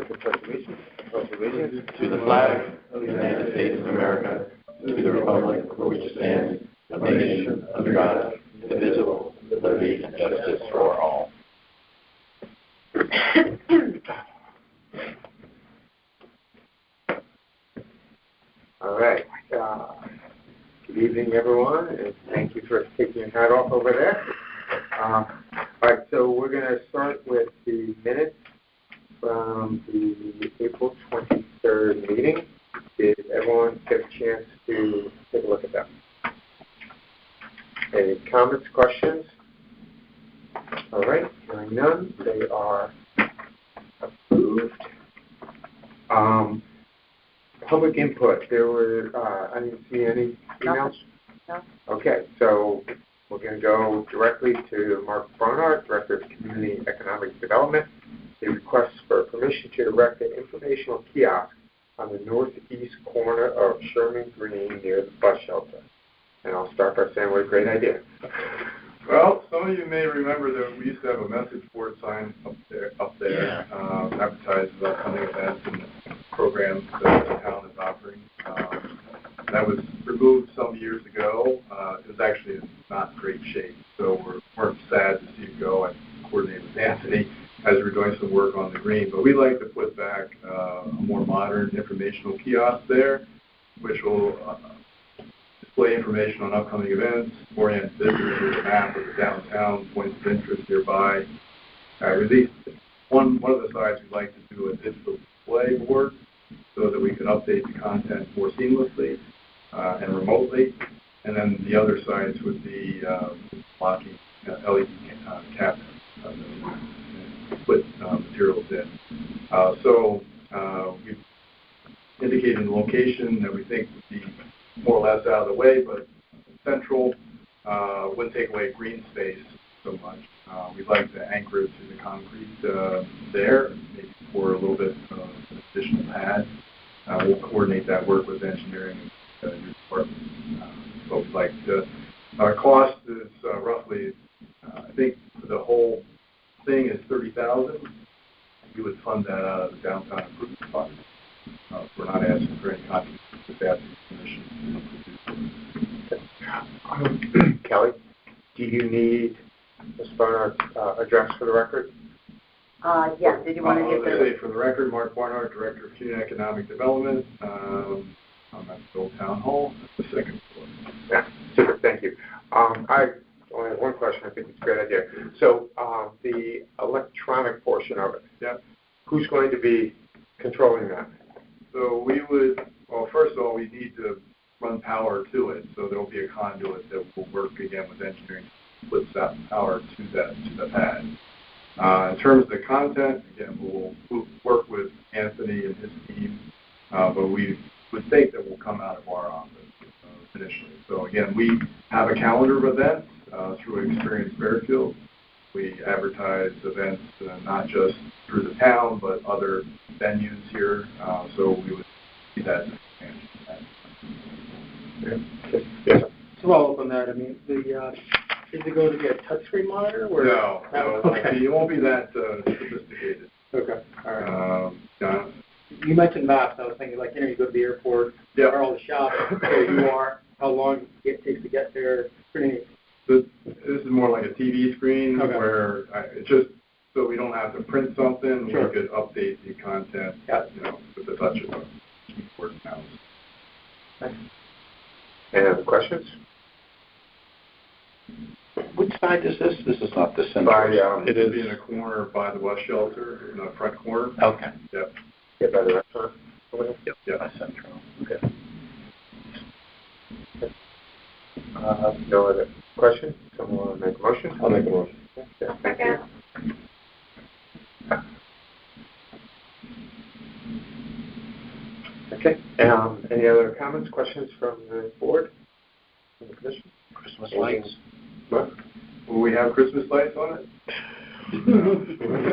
clerk to pledge allegiance to the flag of the United States of America, to the republic for which it stands, one nation, under God, indivisible, with liberty and justice for all. All right. Good evening, everyone, and thank you for taking your hat off over there. All right, so we're going to start with the minutes from the April 23rd meeting. Did everyone get a chance to take a look at them? Any comments, questions? All right, hearing none, they are approved. Public input. There were, I didn't see any emails? No. Okay, so we're going to go directly to Mark Barnard, Director of Community Economic Development. He requests for permission to erect an informational kiosk on the northeast corner of Sherman Green near the bus shelter. And I'll start by saying what a great idea. Well, some of you may remember that we used to have a message board sign up there, advertising upcoming events and programs that the town is offering. That was removed some years ago. It was actually in not great shape, so we're sad to see it go. I coordinated with Anthony as we were doing some work on the green, but we'd like to put back a more modern informational kiosk there, which will display information on upcoming events, orient visitors with a map of the downtown, points of interest nearby. Release one of the sides we'd like to do a digital display board so that we can update the content more seamlessly and remotely. And then the other sides would be blocking LED cabinets and put materials in. So we've indicated the location that we think would be more or less out of the way, but central, wouldn't take away green space so much. We'd like to anchor it to the concrete there, maybe for a little bit of an additional pad. We'll coordinate that work with engineering and your department. So we'd like to, our cost is roughly, I think the whole thing is $30,000. We would fund that out of the downtown improvement fund. We're not asking for any contributions, just asking permission. Kelly, do you need Ms. Barnard's address for the record? Yes. Did you want to give the... For the record, Mark Barnard, Director of Community Economic Development. I'm at the Old Town Hall, the second floor. Yeah, super. Thank you. I only have one question. I think it's a great idea. So the electronic portion of it, who's going to be controlling that? So we would, well, first of all, we need to run power to it. So there will be a conduit that will work again with engineering to put that power to the pad. In terms of the content, again, we'll work with Anthony and his team, but we would think that will come out of our office initially. So again, we have a calendar of events through Experience Fairfield. We advertise events not just through the town, but other venues here. So we would see that as an expansion. Yes. To follow up on that, I mean, is it going to be a touchscreen monitor? Or no, okay. It won't be that sophisticated. Okay, all right. You mentioned maps. I was thinking, like, you go to the airport, where all the shops, where you are, how long it takes to get there. Pretty neat. This is more like a TV screen where it's just so we don't have to print something. Sure. We could update the content, with the touch of a keyboard and mouse. Thanks. Any other questions? Which side is this? This is not the center. It is in a corner by the bus shelter, in the front corner. Okay. Yep. Yeah, by the restaurant? Yep. By central. Okay. No other questions? Someone want to make a motion? I'll make a motion. Okay, thank you. Okay. Any other comments, questions from the board, from the commission? Christmas lights. What? Will we have Christmas lights on it?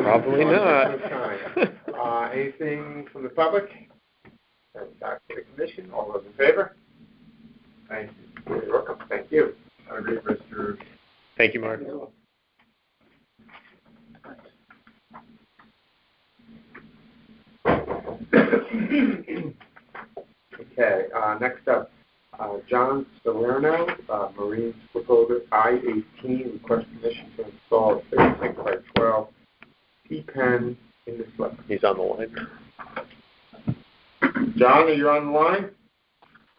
Probably not. Anything from the public? And back to the commission. All those in favor? Thank you. You're welcome. Thank you. Have a great rest of your... Thank you, Mark. Next up, John Salerno, Marine Slipper I-18, request permission to install a 36 by 12 T-pen in the slip. He's on the line. John, are you on the line?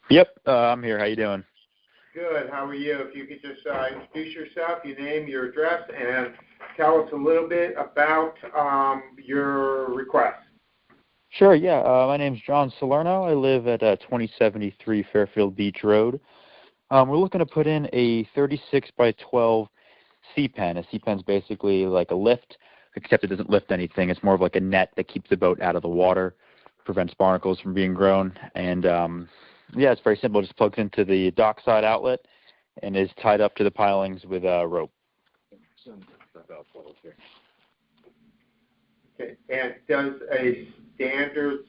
Yep, I'm here. How you doing? Good. How are you? If you could just introduce yourself, your name, your address, and tell us a little bit about your request. Sure, yeah. My name's John Salerno. I live at 2073 Fairfield Beach Road. We're looking to put in a 36 by 12 C-pen. A C-pen's basically like a lift, except it doesn't lift anything. It's more of like a net that keeps the boat out of the water, prevents barnacles from being grown. And, yeah, it's very simple. It just plugs into the dockside outlet and is tied up to the pilings with a rope. Okay. And does a standard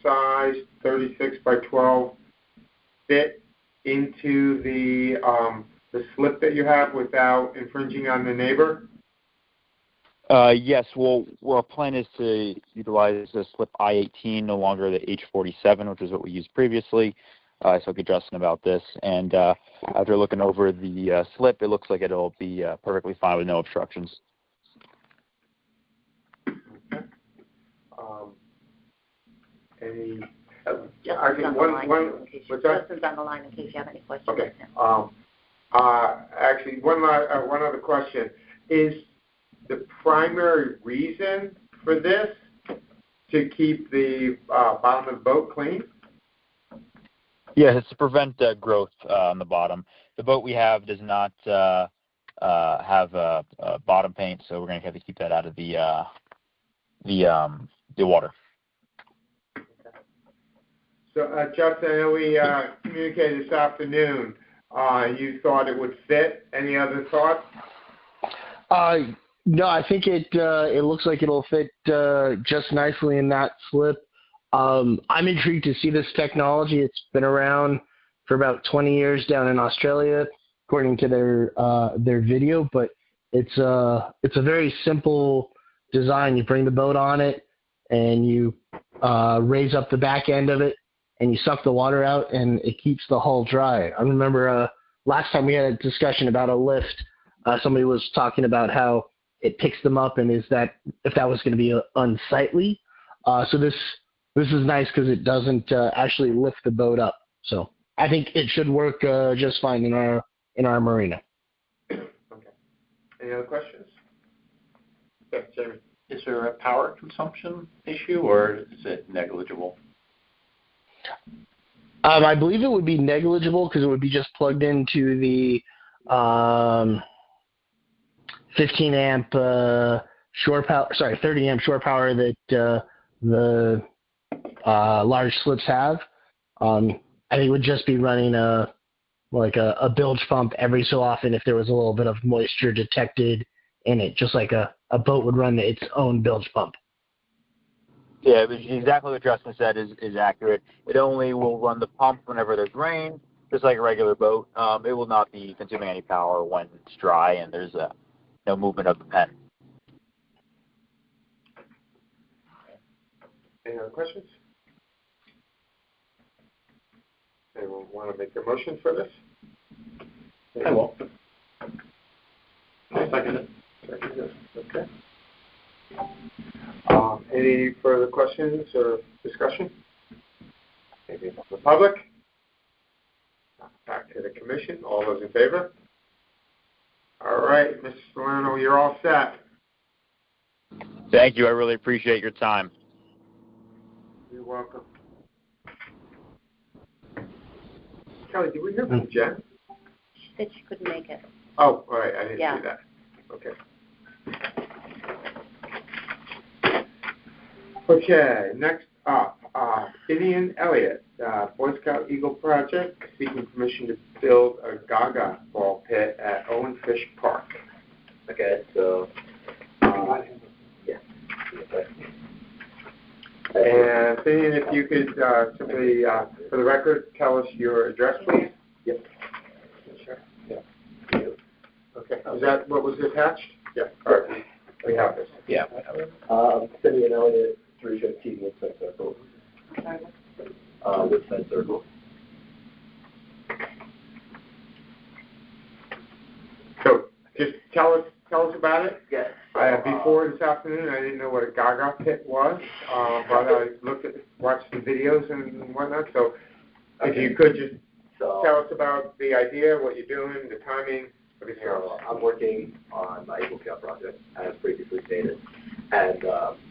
size 36 by 12 fit into the slip that you have without infringing on the neighbor? Yes. Well, our plan is to utilize the slip I-18, no longer the H-47, which is what we used previously. I spoke to Justin about this, and after looking over the slip, it looks like it'll be perfectly fine with no obstructions. Okay. Any? Justin's on the line in case what's that? Justin's on the line in case you have any questions. Okay. Actually, one other question. Is the primary reason for this to keep the bottom of the boat clean? Yeah, it's to prevent growth on the bottom. The boat we have does not have bottom paint, so we're going to have to keep that out of the water. So, Justin, I know we communicated this afternoon. You thought it would fit. Any other thoughts? No, I think it looks like it'll fit just nicely in that slip. I'm intrigued to see this technology. It's been around for about 20 years down in Australia, according to their video. But it's a very simple design. You bring the boat on it, and you raise up the back end of it, and you suck the water out, and it keeps the hull dry. I remember last time we had a discussion about a lift. Somebody was talking about how it picks them up, and if that was going to be unsightly. So this is nice because it doesn't actually lift the boat up. So I think it should work just fine in our marina. Okay. Any other questions? Yes, Jamie. Is there a power consumption issue, or is it negligible? I believe it would be negligible because it would be just plugged into the 15 amp shore power. Sorry, 30 amp shore power that the large slips have. I think it would just be running a bilge pump every so often if there was a little bit of moisture detected in it, just like a boat would run its own bilge pump. Yeah, exactly what Justin said is accurate. It only will run the pump whenever there's rain, just like a regular boat. It will not be consuming any power when it's dry and there's no movement of the pen. Any other questions? Anyone want to make a motion for this? I will. I'll second it. Okay. Any further questions or discussion? Maybe from the public? Back to the commission. All those in favor? All right, Mr. Salerno, you're all set. Thank you. I really appreciate your time. You're welcome. Kelly, did we hear from Jen? She said she couldn't make it. Oh, all right. I didn't Yeah. see that. Okay. Okay, next up, Vivian Elliott, Boy Scout Eagle Project, seeking permission to build a Gaga ball pit at Owen Fish Park. Okay, so Yeah. And Vivian, if you could simply, for the record, tell us your address, please. Yep. Sure. Yeah. Okay. Is that what was attached? Yeah. All right. We have this. yeah, Vivian Elliott, 315 Woodstock Circle. Woodside Circle. So just tell us about it. Yes. Before this afternoon, I didn't know what a Gaga pit was, but I watched the videos and whatnot. So if you could just tell us about the idea, what you're doing, the timing, everything else. I'm working on my Eagle Scout project, as previously stated, and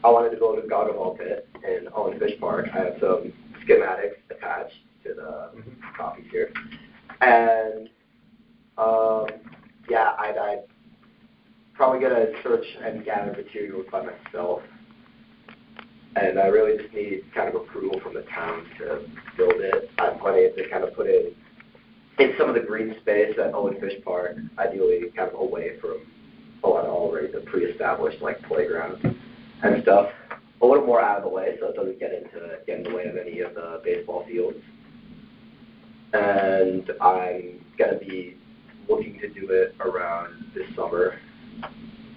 I wanted to build a Gaga ball pit in Owen Fish Park. I have some schematics attached to the copies here, and I'd probably gonna search and gather materials by myself, and I really just need kind of approval from the town to build it. I'm planning to kind of put it in some of the green space at Owen Fish Park, ideally kind of away from a lot of already the pre-established like playgrounds and stuff. A little more out of the way so it doesn't get in the way of any of the baseball fields. And I'm gonna be looking to do it around this summer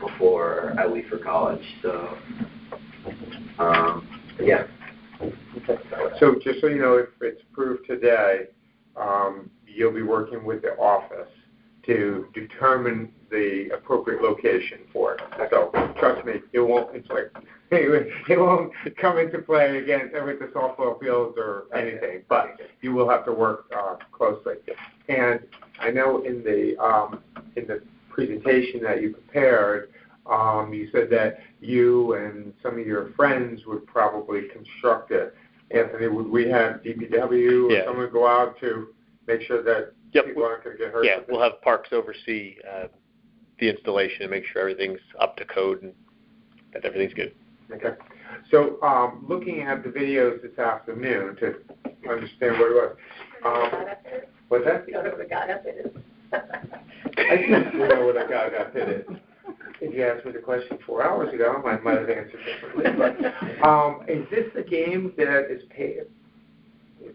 before I leave for college. So yeah. So just so you know, if it's approved today, you'll be working with the office to determine the appropriate location for it. So trust me, it won't come into play against with the softball fields or anything, but you will have to work closely. And I know in the presentation that you prepared, you said that you and some of your friends would probably construct it. Anthony, would we have DPW or someone go out to make sure that people aren't going to get hurt? Yeah, we'll have Parks oversee the installation and make sure everything's up to code and that everything's good. Okay. So looking at the videos this afternoon to understand what it was. What's that? You don't know what a Gaga pit is. I do know what a Gaga pit is. If you asked me the question 4 hours ago, I might have answered differently. But is this a game that is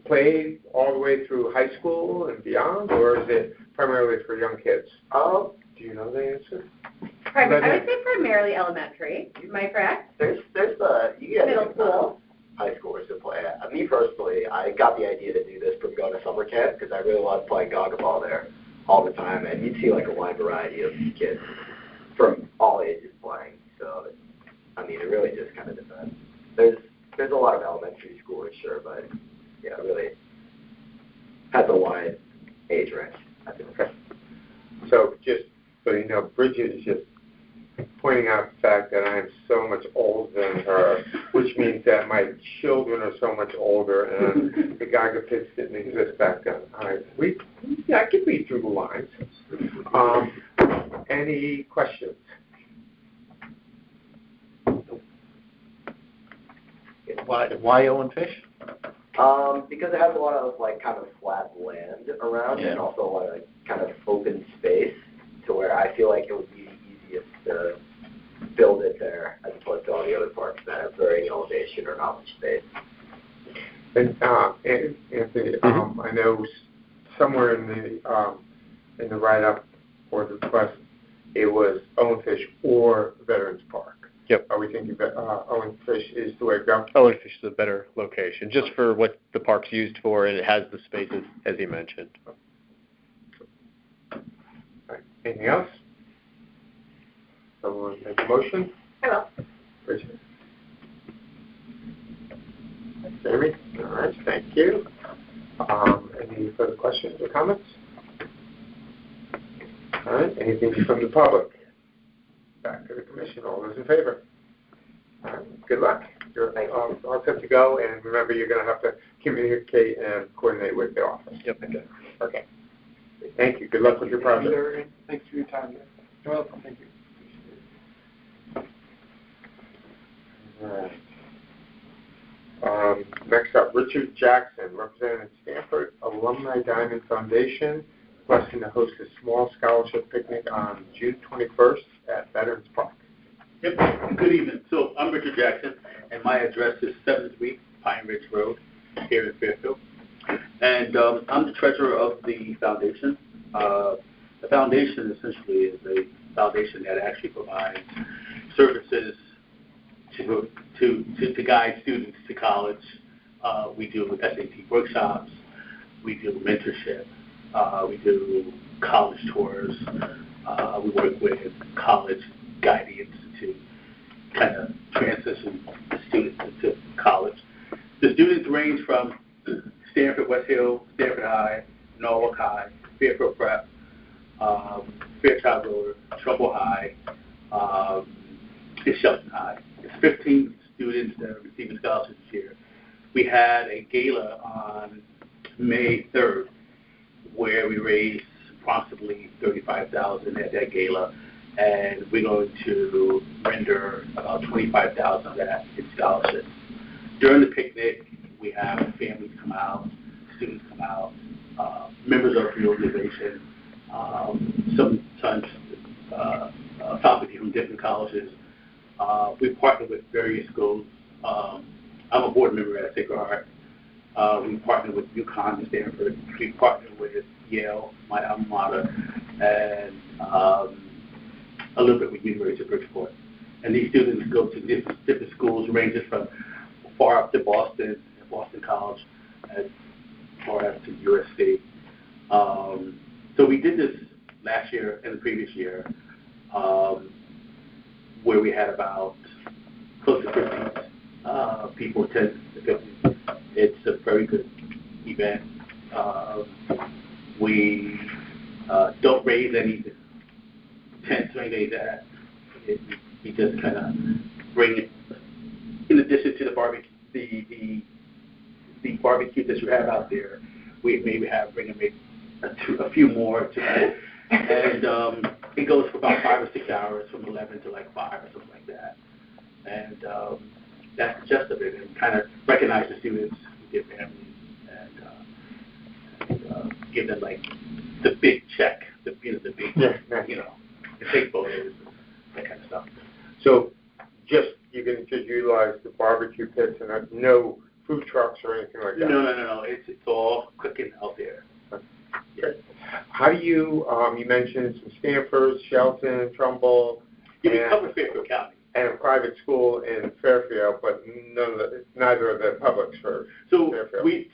played all the way through high school and beyond, or is it primarily for young kids? Do you know the answer? I would say primarily elementary. Am I correct? There's middle school. High schoolers who play it. Me personally, I got the idea to do this from going to summer camp because I really loved playing Gaga ball there all the time, and you'd see like a wide variety of kids from all ages playing. So, I mean, it really just kind of depends. There's a lot of elementary schoolers, sure, but yeah, it really has a wide age range, I think. Okay. So just so you know, Bridget is just pointing out the fact that I am so much older than her, which means that my children are so much older, and the Gaga pits didn't exist back then. I can read through the lines. Any questions? Why Owen Fish? Because it has a lot of like kind of flat land around and also a lot of kind of open space to where I feel like it would be the easiest to build it there as opposed to all the other parks that have varying elevation or not much space. And Anthony, I know somewhere in the write-up or the request, it was Owen Fish or Veterans Park. Yep. Are we thinking that Owen Fish is the way to go? Owen Fish is a better location, just for what the park's used for, and it has the spaces, as he mentioned. All right. Anything else? Someone make a motion? I will. Bridget. Jamie? All right, thank you. Any further questions or comments? All right, anything from the public? Back to the commission. All those in favor? All right, good luck. You're all set to go, and remember, you're going to have to communicate and coordinate with the office. Yep. Okay. Thank you. Good luck with your project. Thanks for your time. You're welcome. Thank you. All right. Next up, Richard Jackson, representing Stanford Alumni Diamond Foundation, requesting to host a small scholarship picnic on June 21st at Veterans Park. Yep. Good evening. So I'm Richard Jackson, and my address is 7th Pine Ridge Road here in Fairfield. And I'm the treasurer of the foundation. The foundation essentially is a foundation that actually provides services to guide students to college We do SAT workshops. We do mentorship. We do college tours. We work with College Guiding Institute, kind of transition the students into college. The students range from Stanford West Hill, Stanford High, Norwalk High, Fairfield Prep, Fairchild Road, Trumbull High, and Shelton High. It's 15 students that are receiving scholarships this year. We had a gala on May 3rd where we raised approximately $35,000 at that gala, and we're going to render about $25,000 of that in scholarships. During the picnic, we have families come out, students come out, members of the organization, sometimes faculty from different colleges. We partner with various schools. I'm a board member at Sacred Heart. We partner with UConn and Stanford. We partner with Yale, my alma mater, and a little bit with University of Bridgeport. And these students go to different schools, ranges from far up to Boston College, as far up to USC. So we did this last year and the previous year, where we had about close to 50 people, 10 to 50. It's a very good event. We don't raise any tents or anything like that. We just kind of bring it, in addition to the barbecue, the barbecue that you have out there, we maybe bring a few more to it. And it goes for about 5 or 6 hours, from 11 to like 5 or something like that. And that's the gist of it, and kind of recognize the students, give families, and give them like the big check, the big, the take photos, that kind of stuff. So you can just utilize the barbecue pits and no food trucks or anything like that? No. It's all cooking out there. Yeah. How do you mentioned some Stanford, Shelton, Trumbull. Yeah, we cover Fairfield County. And a private school in Fairfield, but neither of the publics for Fairfield. We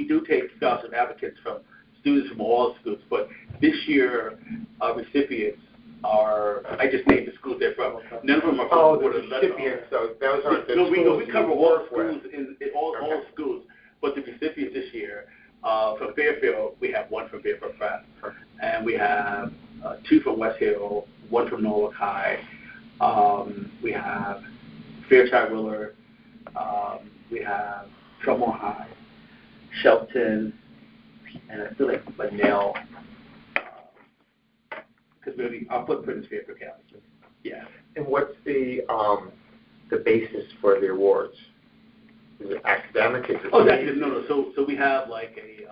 do take scholarship applicants from students from all schools, but this year our recipients are, I just named the schools they're from. None of them are from the recipients, so those aren't the schools we cover all schools in all schools, but the recipients this year, from Fairfield, we have one from Fairfield Prep, and we have 2 from West Hill, 1 from Norwalk High. We have Fairchild Willard, we have Trumbull High, Shelton, and I feel like Bunnell, because really our footprint is Fairfield County. Yeah. And what's the basis for the awards? Is it academic? Is it no. So we have like a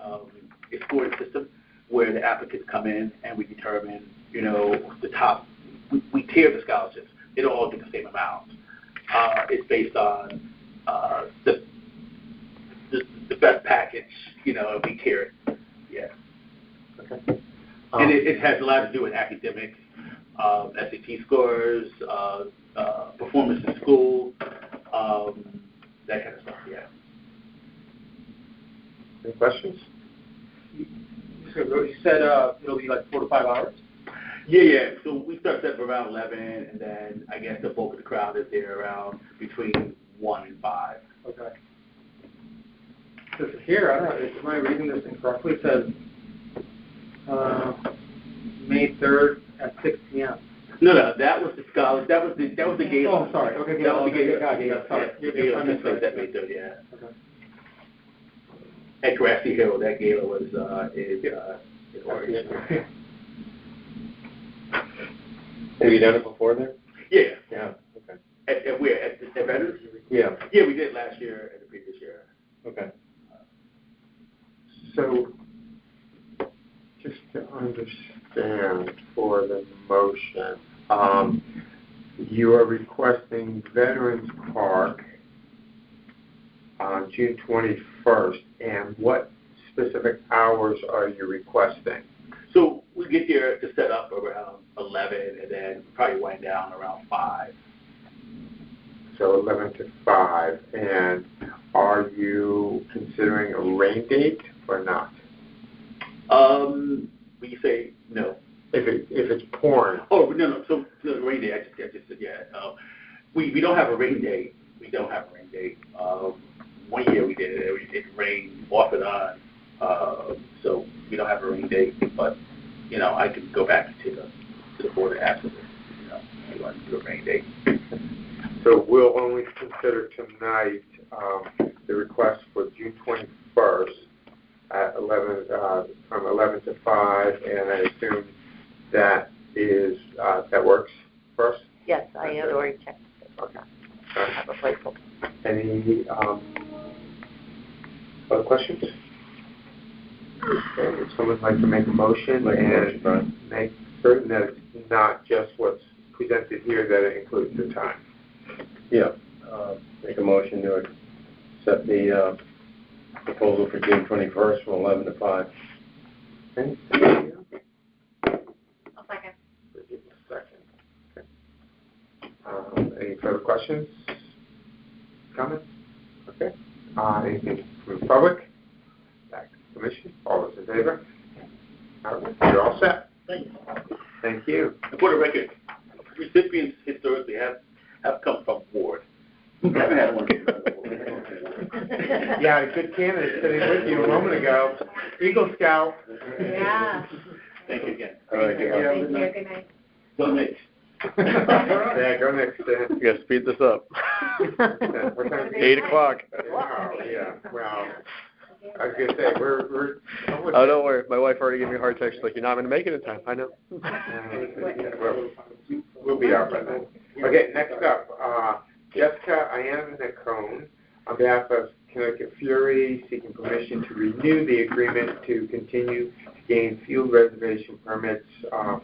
scoring system where the applicants come in and we determine, the top. We tier the scholarships. They don't all get the same amount. It's based on the best package, and we tier it. Yeah. Okay. And it has a lot to do with academics, SAT scores, performance in school, that kind of stuff. Yeah. Any questions? You said it'll be like 4 to 5 hours? Yeah. So we start at around 11, and then I guess the bulk of the crowd is there around between 1 and 5. Okay. So here, I don't know, am I reading this incorrectly? It says May 3rd at 6 p.m. No, that was the scholars. That was the gala. Oh, sorry. Okay, that was the gala. Sorry. The gala took place that May 3rd. Yeah. Okay. At Grassy Hill, that gala was in Orange. Have you done it before there? Yeah. Yeah. Okay. At where? At Veterans? Yeah. Yeah, we did last year and the previous year. Okay. So, just to understand for the motion, you are requesting Veterans Park on June 21st, and what specific hours are you requesting? So we get there to set up around 11, and then probably wind down around 5. So 11 to 5, and are you considering a rain date or not? When you say no. If it's pouring. Oh, no. So the rain day, I just said, yeah. We don't have a rain date. We don't have a rain date. One year we did it. It rained off and on. So we don't have a rain date. But, I can go back to the board and ask them, if you want to do a rain date. So we'll only consider tonight the request for June 21st at 11, from 11 to 5, and I assume that works for us? Yes, I had already checked. Okay. I have a placeholder. Any other questions? Okay, would someone like to make a motion and make certain that it's not just what's presented here, that it includes the time? Yeah, make a motion to accept the proposal for June 21st from 11 to 5. Okay. I'll second. Okay. Any further questions? Comments? Okay. Anything from the public? Back to the commission. All those in favor? All right. You're all set. Thank you. And for the record, recipients historically have come from Ward. I haven't had one. Yeah, a good candidate sitting with you a moment ago. Eagle Scout. Yeah. Thank you again. All right, Good night. Go next. Yeah, go next. You got to speed this up. What time is it? 8 o'clock. Wow, yeah, well, I was going to say, we're Oh, don't worry. My wife already gave me a hard text. She's like, you're not going to make it in time. I know. We'll be out by then. Okay, next up, Jessica Iannacone, on behalf of Connecticut Fury, seeking permission to renew the agreement to continue to gain field reservation permits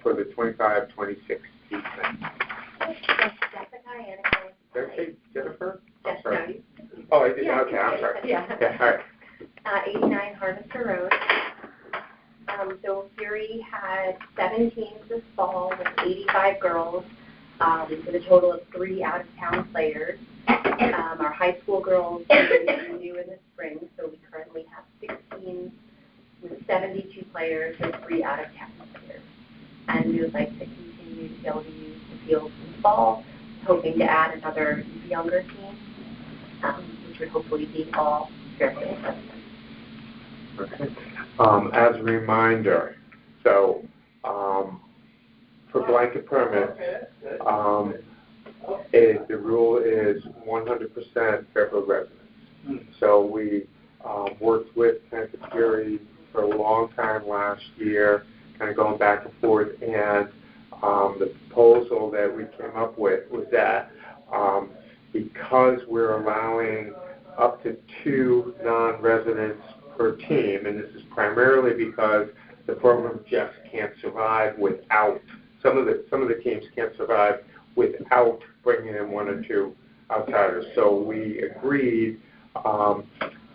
for the 25-26 season. Jessica Iannacone. Did I say Jennifer? I'm Yes, sorry. no. Oh, I did. Yeah, Okay, I'm sorry. Yeah. All right. 89 Harvester Road. So Fury had 7 teams this fall with 85 girls, with a total of 3 out-of-town players. Our high school girls renew in the spring, so we currently have 16 with 72 players and 3 out-of-town players. And we would like to continue to be able to use the field in the fall, hoping to add another younger team, which would hopefully be all Fairfield residents. Okay. As a reminder, so for blanket permits, the rule is 100% Fairfield residents. So we worked with Connecticut Fury for a long time last year, kind of going back and forth, and the proposal that we came up with was that because we're allowing up to 2 non-residents per team, and this is primarily because the program just can't survive without, some of the teams can't survive without bringing in 1 or 2 outsiders. So we agreed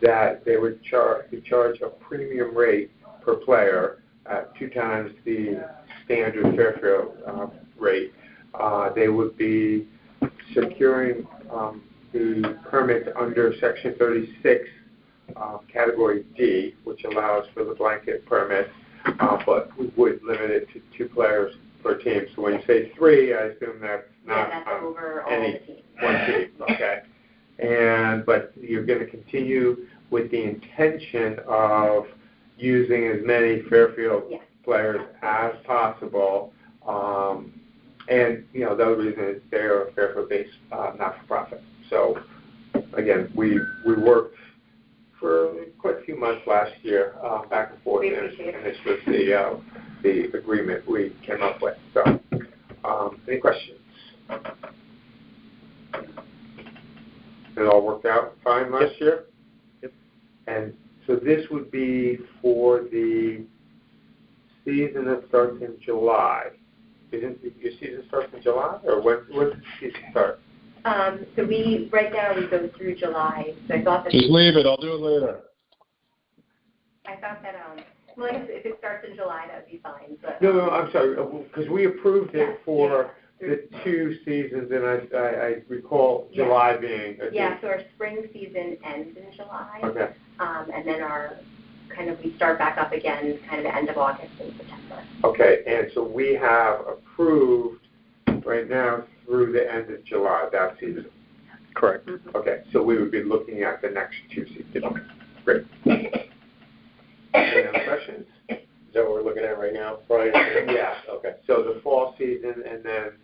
that they would be charged a premium rate per player at 2 times the standard Fairfield rate. They would be securing the permits under Section 36, Category D, which allows for the blanket permit, but we would limit it to 2 players per team. So when you say 3, I assume that's not over any all the teams. one team, okay? But you're going to continue with the intention of using as many Fairfield players as possible, and the other reason is they're a Fairfield-based not-for-profit. So again, we worked for quite a few months last year, back and forth, and this was the agreement we came up with. So, any questions? It all worked out fine last year? Yep. And so this would be for the season that starts in July. Your season starts in July, or when does the season start? So right now we go through July. So I thought that. Just leave it. I'll do it later. I thought that, I guess if it starts in July, that would be fine. But No, I'm sorry, because we approved it for the two seasons, and I recall July being. Yeah, so our spring season ends in July. Okay. And then we start back up again kind of the end of August and September. Okay, and so we have approved right now through the end of July, that season. Correct. Okay, so we would be looking at the next two seasons. Okay, great. Any other questions? Is that what we're looking at right now, Brian? Yeah. Okay. So the fall season and then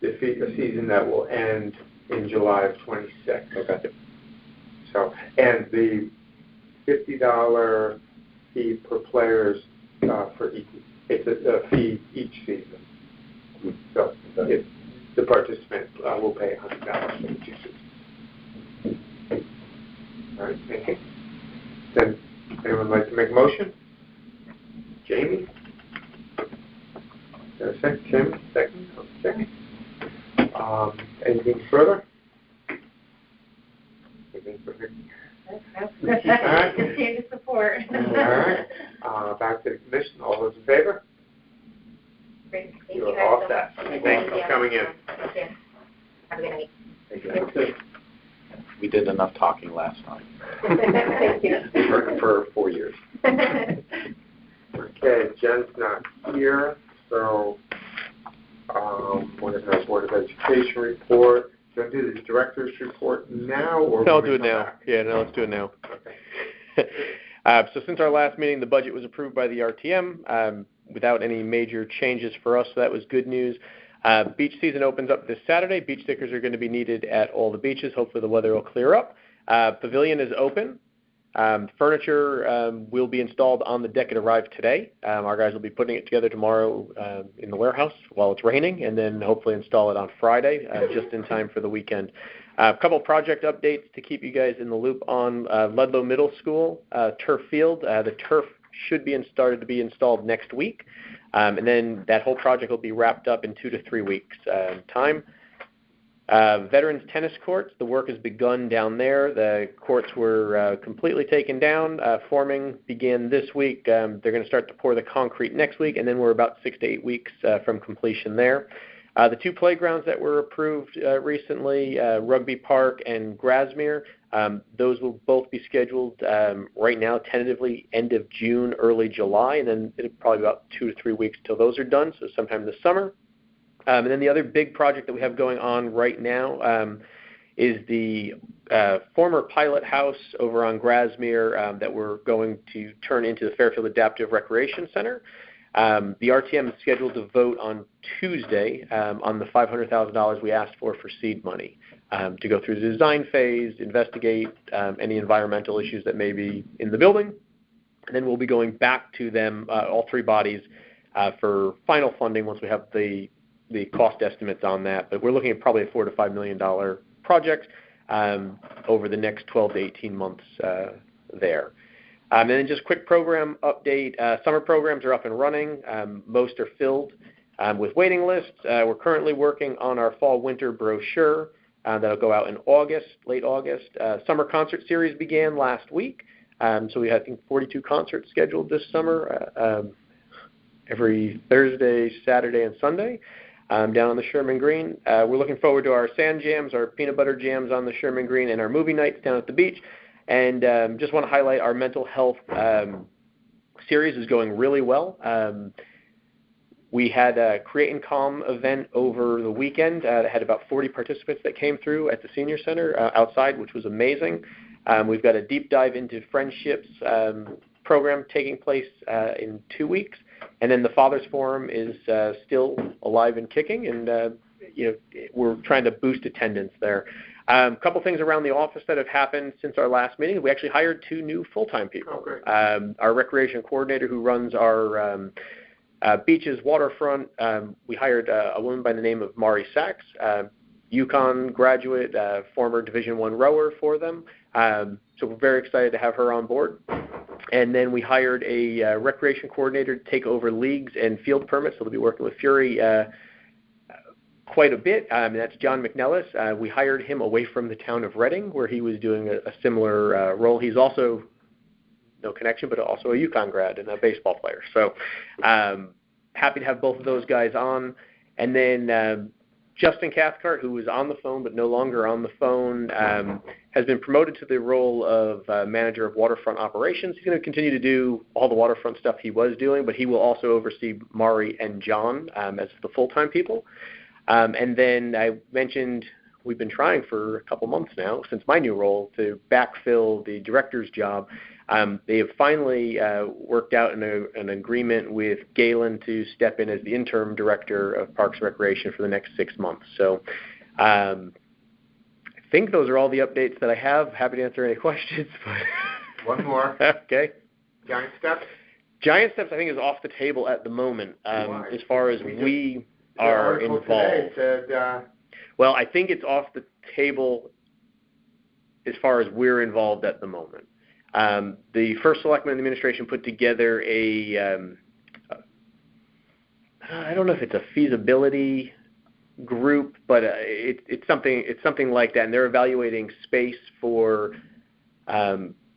the season that will end in July of 26. Okay. So, and the $50 fee per players for each, it's a fee each season. So if the participant will pay $100 for the two seasons. All right, thank you. Then, anyone like to make a motion? Jamie? Second, Jamie? Second? Okay. Anything further? Anything further? Continue to support. All right. Back to the commission. All those in favor? Great. Thank You're you guys all so set. much. Thanks for coming in. Thank you. Have a good night. Thank you. We did enough talking last time. Thank you. For 4 years. Okay, Jen's not here, so we're going to have Board of Education report. Do you want to do the director's report now? Or No, I'll do it now. Back? Yeah, no, let's do it now. Okay. So since our last meeting, the budget was approved by the RTM without any major changes for us, so that was good news. Beach season opens up this Saturday. Beach stickers are going to be needed at all the beaches. Hopefully the weather will clear up. Pavilion is open. Furniture will be installed on the deck. It arrived today. Our guys will be putting it together tomorrow in the warehouse while it's raining, and then hopefully install it on Friday, just in time for the weekend. A couple project updates to keep you guys in the loop on Ludlow Middle School turf field. The turf should be started to be installed next week, and then that whole project will be wrapped up in 2 to 3 weeks time. Veterans tennis courts, the work has begun down there. The courts were completely taken down. Forming began this week. They're going to start to pour the concrete next week, and then we're about 6 to 8 weeks from completion there. The two playgrounds that were approved recently, Rugby Park and Grasmere, those will both be scheduled right now, tentatively end of June, early July, and then it'll probably be about 2 to 3 weeks till those are done, so sometime this summer. And then the other big project that we have going on right now is the former pilot house over on Grasmere that we're going to turn into the Fairfield Adaptive Recreation Center. The RTM is scheduled to vote on Tuesday on the $500,000 we asked for seed money to go through the design phase, investigate any environmental issues that may be in the building, and then we'll be going back to them, all three bodies, for final funding once we have the cost estimates on that. But we're looking at probably a $4 to $5 million project over the next 12 to 18 months there. And then just quick program update. Summer programs are up and running. Most are filled with waiting lists. We're currently working on our fall-winter brochure that'll go out in August, late August. Summer concert series began last week. So we had, I think, 42 concerts scheduled this summer, every Thursday, Saturday, and Sunday. Down on the Sherman Green. We're looking forward to our sand jams, our peanut butter jams on the Sherman Green, and our movie nights down at the beach. And just want to highlight our mental health series is going really well. We had a Create and Calm event over the weekend that had about 40 participants that came through at the Senior Center outside, which was amazing. We've got a deep dive into friendships program taking place in 2 weeks. And then the Fathers Forum is still alive and kicking, and we're trying to boost attendance there. A couple things around the office that have happened since our last meeting. We actually hired 2 new full-time people. Oh, great. Our recreation coordinator who runs our beaches, waterfront, we hired a woman by the name of Mari Sachs, UConn graduate, former Division I rower for them. So we're very excited to have her on board. And then we hired a recreation coordinator to take over leagues and field permits. So they'll be working with Fury quite a bit. That's John McNellis. We hired him away from the town of Reading, where he was doing a similar role. He's also, no connection, but also a UConn grad and a baseball player. So happy to have both of those guys on. And then Justin Cathcart, who was on the phone but no longer on the phone, has been promoted to the role of manager of waterfront operations. He's going to continue to do all the waterfront stuff he was doing, but he will also oversee Mari and John as the full-time people. And then I mentioned we've been trying for a couple months now, since my new role, to backfill the director's job. They have finally worked out an agreement with Galen to step in as the interim director of Parks and Recreation for the next 6 months. So I think those are all the updates that I have. Happy to answer any questions. One more. Okay. Giant Steps? Giant Steps, I think, is off the table at the moment as far as we are involved. Today said, well, I think it's off the table as far as we're involved at the moment. The first selectman administration put together I don't know if it's a feasibility group, but it's something like that, and they're evaluating space for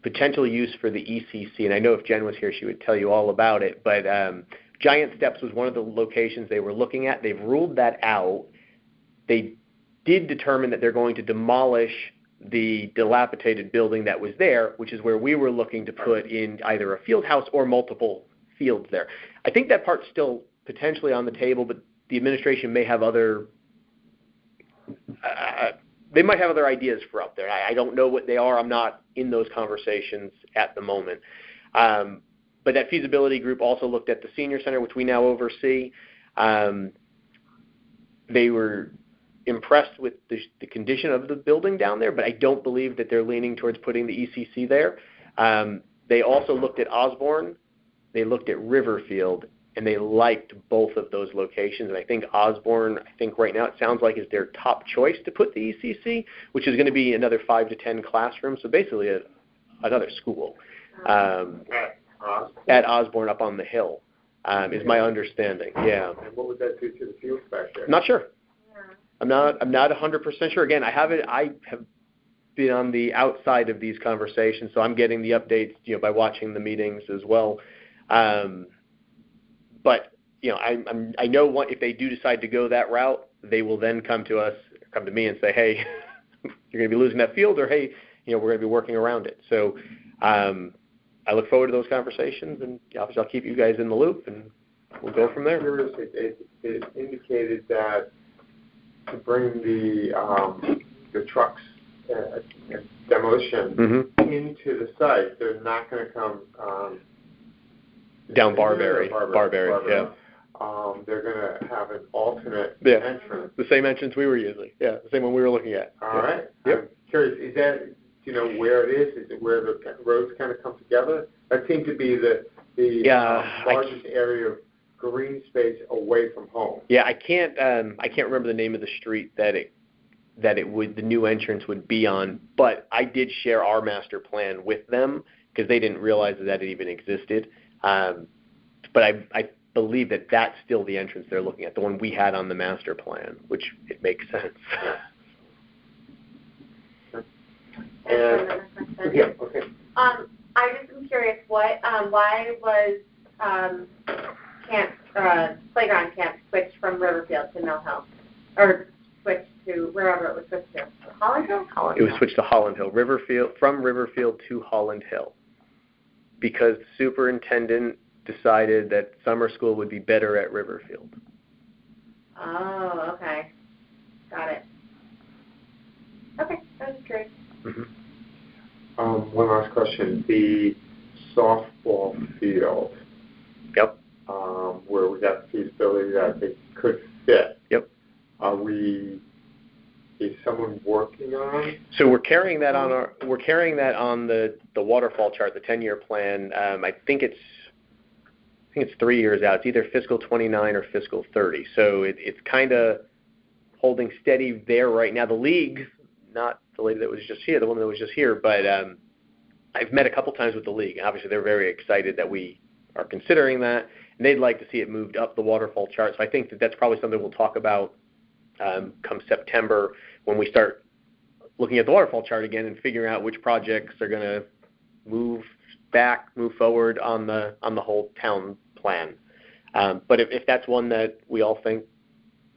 potential use for the ECC. And I know if Jen was here, she would tell you all about it. But Giant Steps was one of the locations they were looking at. They've ruled that out. They did determine that they're going to demolish the dilapidated building that was there, which is where we were looking to put in either a field house or multiple fields there. I think that part's still potentially on the table, but the administration may have other ideas for up there. I don't know what they are. I'm not in those conversations at the moment. But that feasibility group also looked at the senior center, which we now oversee. They were impressed with the condition of the building down there, but I don't believe that they're leaning towards putting the ECC there. They also looked at Osborne, they looked at Riverfield, and they liked both of those locations. And I think Osborne, right now it sounds like is their top choice to put the ECC, which is going to be another 5 to 10 classrooms, so basically another school at Osborne up on the hill, is my understanding. Yeah. And what would that do to the fields back there? Not sure. I'm not 100% sure. Again, I have been on the outside of these conversations, so I'm getting the updates, by watching the meetings as well. But I know if they do decide to go that route, they will then come to me and say, hey, you're going to be losing that field, or hey, we're going to be working around it. So I look forward to those conversations, and obviously I'll keep you guys in the loop, and we'll go from there. It indicated that to bring the trucks and demolition into the site, they're not going to come down Barberry. Yeah. They're going to have an alternate entrance. The same entrance we were using. Yeah, the same one we were looking at. All right. Yep. I'm curious, is that, do you know where it is? Is it where the roads kind of come together? That seemed to be the largest area of green space away from home. Yeah, I can't remember the name of the street that the new entrance would be on, but I did share our master plan with them because they didn't realize that it even existed. But I believe that that's still the entrance they're looking at, the one we had on the master plan, which it makes sense. Okay. I just am curious, why was playground camp switched from Riverfield to Mill Hill, or switched to wherever it was switched to? Holland Hill? It was switched to Holland Hill. From Riverfield to Holland Hill, because the superintendent decided that summer school would be better at Riverfield. Oh, okay. Got it. Okay, that was great. One last question. The softball field. Yep. Where we got the feasibility that they could fit. Yep. Is someone working on? So we're carrying that on the waterfall chart, the 10-year plan. I think it's 3 years out. It's either fiscal 29 or fiscal 30. So it's kind of holding steady there right now. The league, not the lady that was just here, the woman that was just here, but I've met a couple times with the league. Obviously, they're very excited that we are considering that, and they'd like to see it moved up the waterfall chart. So I think that's probably something we'll talk about come September when we start looking at the waterfall chart again and figuring out which projects are going to move forward on the whole town plan. But if that's one that we all think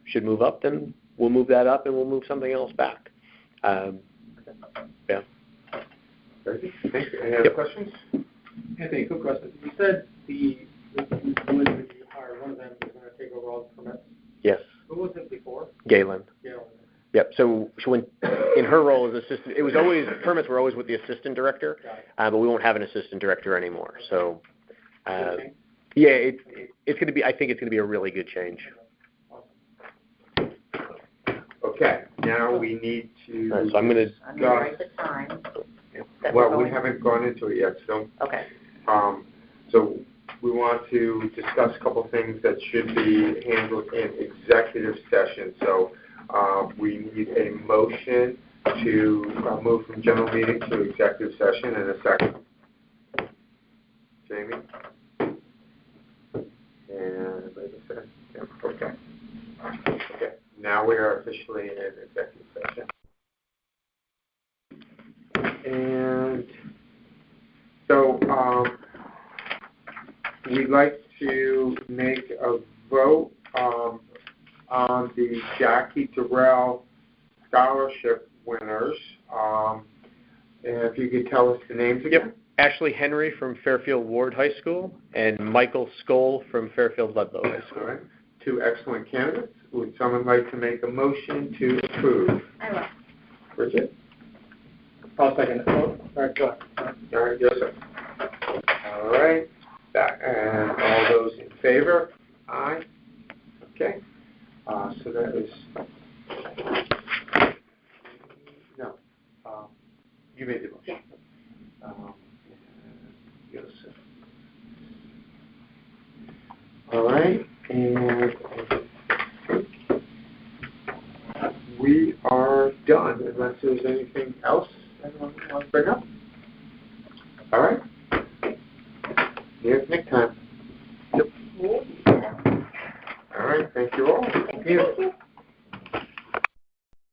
should move up, then we'll move that up and we'll move something else back. Yeah. Very good. Thank you. Any other questions? Anthony, quick question. You said the when you hire one of them is going to take over all the permits. Yes. Who was it before? Galen. Galen. Yep. So when in her role as assistant, it was always permits were always with the assistant director, but we won't have an assistant director anymore. So, yeah, it's going to be. I think it's going to be a really good change. Okay. Now we need to. Right, so I'm going to write the time. Well, we haven't gone into it yet, so. Okay. So we want to discuss a couple things that should be handled in executive session. So we need a motion to move from general meeting to executive session in a second. Jamie? And wait a second. Yeah, okay. Okay. Now we are officially in executive session. And so we'd like to make a vote on the Jackie Durrell Scholarship winners. And if you could tell us the names again. Yep. Ashley Henry from Fairfield Ward High School and Michael Skoll from Fairfield Ludlow High School. All right. Two excellent candidates. Would someone like to make a motion to approve? I will. Bridget? I'll second it. Oh, all right, go ahead. All right, Joseph. All right. And all those in favor? Aye. Okay. So that is no. You made the motion. Yes. Joseph. All right, and we are done unless there's anything else anyone wants to bring up. All right. Here's Nick time. Yep. All right. Thank you all. Thank you.